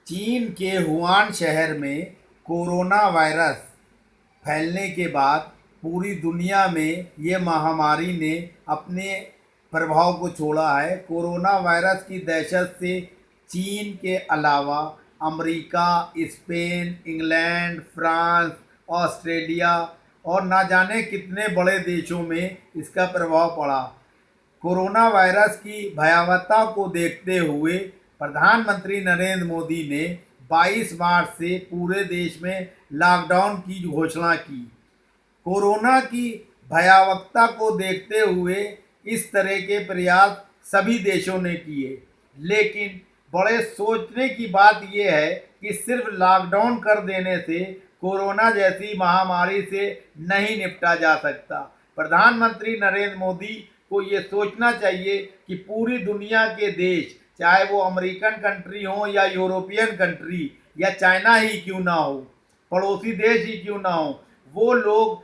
चीन के हुआन शहर में कोरोना वायरस फैलने के बाद पूरी दुनिया में ये महामारी ने अपने प्रभाव को छोड़ा है। कोरोना वायरस की दहशत से चीन के अलावा America, Spain, England, France, Australia और ना जाने कितने बड़े देशों में इसका प्रभाव पड़ा। कोरोना वायरस की भयावहता को देखते हुए प्रधानमंत्री नरेंद्र मोदी ने 22 मार्च से पूरे देश में लॉकडाउन की घोषणा की। कोरोना की भयावहता को देखते हुए इस तरह के प्रयास सभी देशों ने किए, लेकिन बड़े सोचने की बात यह है कि सिर्फ लॉकडाउन कर देने से कोरोना जैसी महामारी से नहीं निपटा जा सकता। प्रधानमंत्री नरेंद्र मोदी को ये सोचना चाहिए कि पूरी दुनिया के देश, चाहे वो अमेरिकन कंट्री हो या यूरोपियन कंट्री या चाइना ही क्यों ना हो, पड़ोसी देश ही क्यों ना हो, वो लोग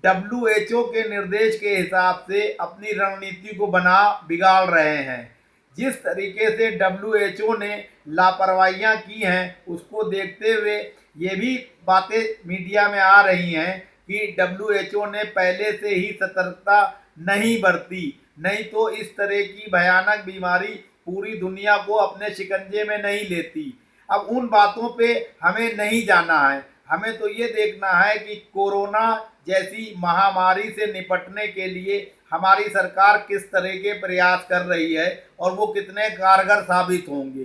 WHO के निर्देश के हिसाब से अपनी रणनीति को बना बिगाड़ रहे हैं। जिस तरीके से WHO ने लापरवाहियां की हैं, उसको देखते हुए ये भी बातें मीडिया में आ रही हैं कि WHO ने पहले से ही सतर्कता नहीं बरती, नहीं तो इस तरह की भयानक बीमारी पूरी दुनिया को अपने शिकंजे में नहीं लेती। अब उन बातों पे हमें नहीं जाना है, हमें तो ये देखना है कि कोरोना जैसी महामारी से निपटने के लिए हमारी सरकार किस तरह के प्रयास कर रही है और वो कितने कारगर साबित होंगे।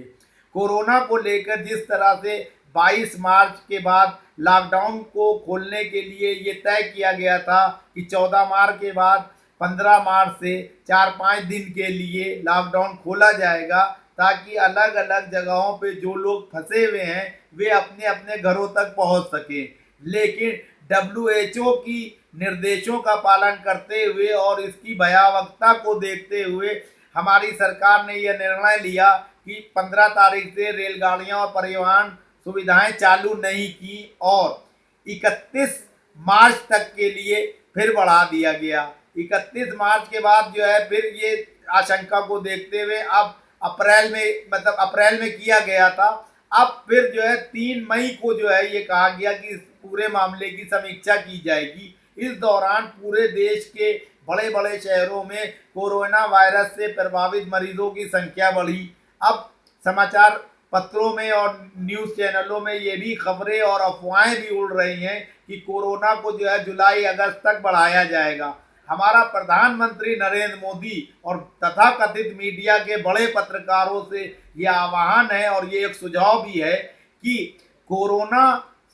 कोरोना को लेकर जिस तरह से 22 मार्च के बाद लॉकडाउन को खोलने के लिए ये तय किया गया था कि 14 मार्च के बाद 15 मार्च से 4-5 दिन के लिए लॉकडाउन खोला जाएगा, ताकि अलग अलग जगहों पे जो लोग फंसे हुए हैं वे अपने अपने घरों तक पहुंच सकें। लेकिन WHO की निर्देशों का पालन करते हुए और इसकी भयावहता को देखते हुए हमारी सरकार ने यह निर्णय लिया कि 15 तारीख से रेलगाड़ियां और परिवहन सुविधाएं चालू नहीं की और 31 मार्च तक के लिए फिर बढ़ा दिया गया। 31 मार्च के बाद जो है फिर ये आशंका को देखते हुए अब अप्रैल में किया गया था। अब फिर जो है 3 मई को जो है ये कहा गया कि इस पूरे मामले की समीक्षा की जाएगी। इस दौरान पूरे देश के बड़े बड़े शहरों में कोरोना वायरस से प्रभावित मरीजों की संख्या बढ़ी। अब समाचार पत्रों में और न्यूज़ चैनलों में ये भी खबरें और अफवाहें भी उड़ रही हैं कि कोरोना को जो है जुलाई अगस्त तक बढ़ाया जाएगा। हमारा प्रधानमंत्री नरेंद्र मोदी और तथाकथित मीडिया के बड़े पत्रकारों से ये आह्वान है और ये एक सुझाव भी है कि कोरोना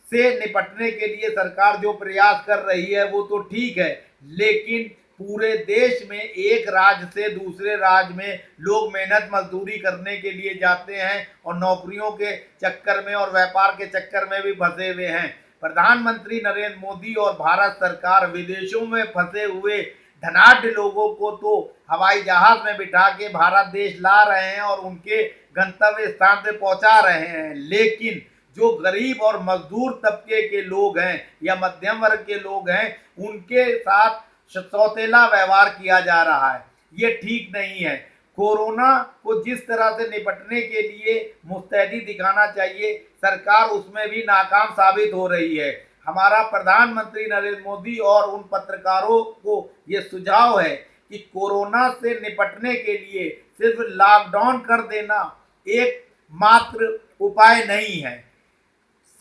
से निपटने के लिए सरकार जो प्रयास कर रही है वो तो ठीक है, लेकिन पूरे देश में एक राज्य से दूसरे राज्य में लोग मेहनत मजदूरी करने के लिए जाते हैं और नौकरियों के चक्कर में और व्यापार के चक्कर में भी फंसे हुए हैं। प्रधानमंत्री नरेंद्र मोदी और भारत सरकार विदेशों में फंसे हुए धनाढ्य लोगों को तो हवाई जहाज में बिठा के भारत देश ला रहे हैं और उनके गंतव्य स्थान पे पहुंचा रहे हैं, लेकिन जो गरीब और मजदूर तबके के लोग हैं या मध्यम वर्ग के लोग हैं उनके साथ सौतेला व्यवहार किया जा रहा है। ये ठीक नहीं है। कोरोना को जिस तरह से निपटने के लिए मुस्तैदी दिखाना चाहिए, सरकार उसमें भी नाकाम साबित हो रही है। हमारा प्रधानमंत्री नरेंद्र मोदी और उन पत्रकारों को ये सुझाव है कि कोरोना से निपटने के लिए सिर्फ लॉकडाउन कर देना एक मात्र उपाय नहीं है।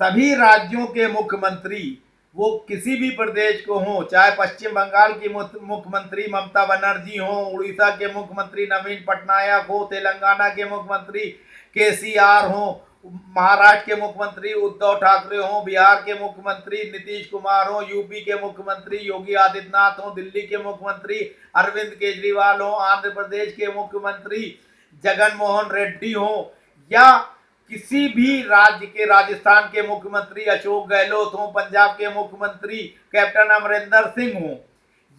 सभी राज्यों के मुख्यमंत्री, वो किसी भी प्रदेश को हों, चाहे पश्चिम बंगाल की मुख्यमंत्री ममता बनर्जी हो, उड़ीसा के मुख्यमंत्री नवीन पटनायक हो, तेलंगाना के मुख्यमंत्री KCR हो, महाराष्ट्र के मुख्यमंत्री उद्धव ठाकरे हो, बिहार के मुख्यमंत्री नीतीश कुमार हो, यूपी के मुख्यमंत्री योगी आदित्यनाथ हो, दिल्ली के मुख्यमंत्री अरविंद केजरीवाल हो, आंध्र प्रदेश के मुख्यमंत्री जगन मोहन रेड्डी हो, या किसी भी राज्य के, राजस्थान के मुख्यमंत्री अशोक गहलोत हो, पंजाब के मुख्यमंत्री कैप्टन अमरिंदर सिंह हो,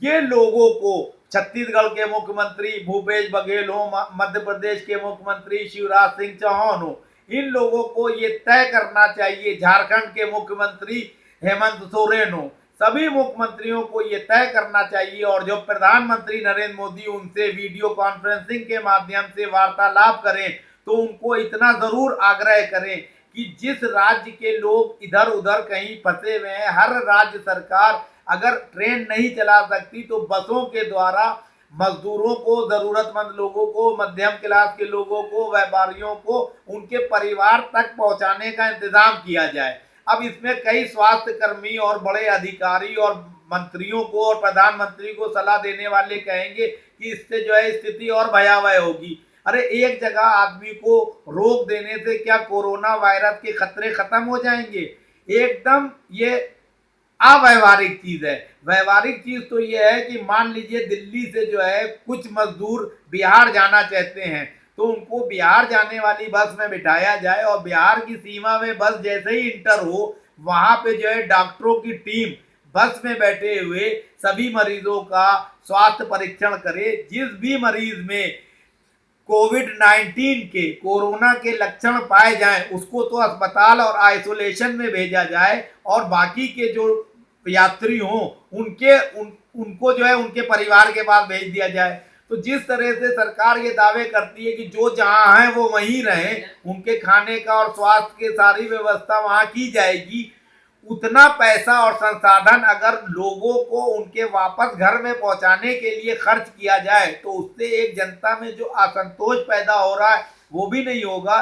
ये लोगों को, छत्तीसगढ़ के मुख्यमंत्री भूपेश बघेल हो, मध्य प्रदेश के मुख्यमंत्री शिवराज सिंह चौहान हो, इन लोगों को ये तय करना चाहिए, झारखंड के मुख्यमंत्री हेमंत सोरेन हो, सभी मुख्यमंत्रियों को ये तय करना चाहिए और जो प्रधानमंत्री नरेंद्र मोदी उनसे वीडियो कॉन्फ्रेंसिंग के माध्यम से वार्तालाप करें तो उनको इतना जरूर आग्रह करें कि जिस राज्य के लोग इधर उधर कहीं फंसे हुए हैं, हर राज्य सरकार अगर ट्रेन नहीं चला सकती तो बसों के द्वारा मजदूरों को, जरूरतमंद लोगों को, मध्यम क्लास के लोगों को, व्यापारियों को उनके परिवार तक पहुंचाने का इंतजाम किया जाए। अब इसमें कई स्वास्थ्य कर्मी और बड़े अधिकारी और मंत्रियों को और प्रधानमंत्री को सलाह देने वाले कहेंगे कि इससे जो है स्थिति और भयावह होगी। अरे एक जगह आदमी को रोक देने से क्या कोरोना वायरस के खतरे खत्म हो जाएंगे? एकदम ये अव्यवहारिक चीज है। व्यवहारिक चीज तो ये है कि मान लीजिए दिल्ली से जो है कुछ मजदूर बिहार जाना चाहते हैं तो उनको बिहार जाने वाली बस में बिठाया जाए और बिहार की सीमा में बस जैसे ही इंटर हो वहां पे जो है डॉक्टरों की टीम बस में बैठे हुए सभी मरीजों का स्वास्थ्य परीक्षण करे। जिस भी मरीज में कोविड-19 के, कोरोना के लक्षण पाए जाएं उसको तो अस्पताल और आइसोलेशन में भेजा जाए और बाकी के जो यात्री हों उनको जो है उनके परिवार के पास भेज दिया जाए। तो जिस तरह से सरकार ये दावे करती है कि जो जहां हैं वो वहीं रहें, उनके खाने का और स्वास्थ्य की सारी व्यवस्था वहां की जाएगी, उतना पैसा और संसाधन अगर लोगों को उनके वापस घर में पहुंचाने के लिए खर्च किया जाए तो उससे एक जनता में जो असंतोष पैदा हो रहा है वो भी नहीं होगा।